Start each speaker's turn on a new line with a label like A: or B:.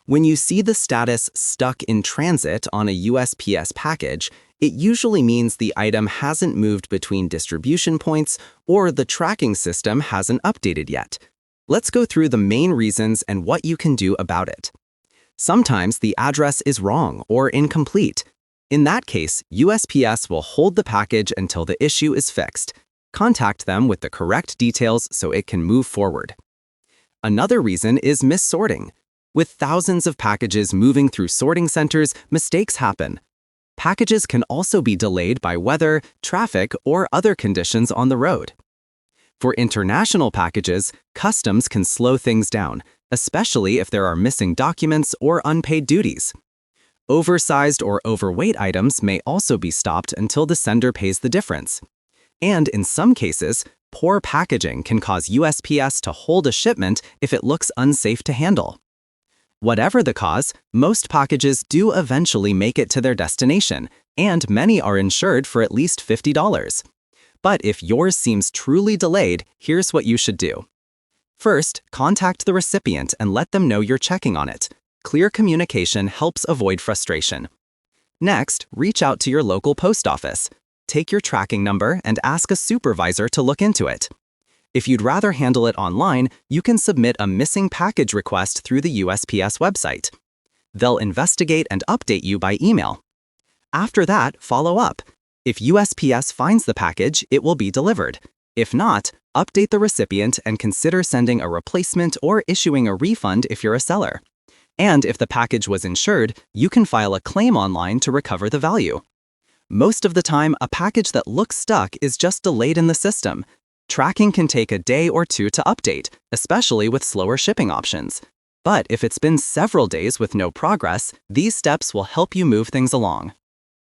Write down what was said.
A: When you see the status "stuck in transit" on a USPS package, it usually means the item hasn't moved between distribution points or the tracking system hasn't updated yet. Let's go through the main reasons and what you can do about it. Sometimes the address is wrong or incomplete. In that case, USPS will hold the package until the issue is fixed. Contact them with the correct details so it can move forward. Another reason is missorting. With thousands of packages moving through sorting centers, mistakes happen. Packages can also be delayed by weather, traffic, or other conditions on the road. For international packages, customs can slow things down, especially if there are missing documents or unpaid duties. Oversized or overweight items may also be stopped until the sender pays the difference. And in some cases, poor packaging can cause USPS to hold a shipment if it looks unsafe to handle. Whatever the cause, most packages do eventually make it to their destination, and many are insured for at least $50. But if yours seems truly delayed, here's what you should do. First, contact the recipient and let them know you're checking on it. Clear communication helps avoid frustration. Next, reach out to your local post office. Take your tracking number and ask a supervisor to look into it. If you'd rather handle it online, you can submit a missing package request through the USPS website. They'll investigate and update you by email. After that, follow up. If USPS finds the package, it will be delivered. If not, update the recipient and consider sending a replacement or issuing a refund if you're a seller. And if the package was insured, you can file a claim online to recover the value. Most of the time, a package that looks stuck is just delayed in the system. Tracking can take a day or two to update, especially with slower shipping options. But if it's been several days with no progress, these steps will help you move things along.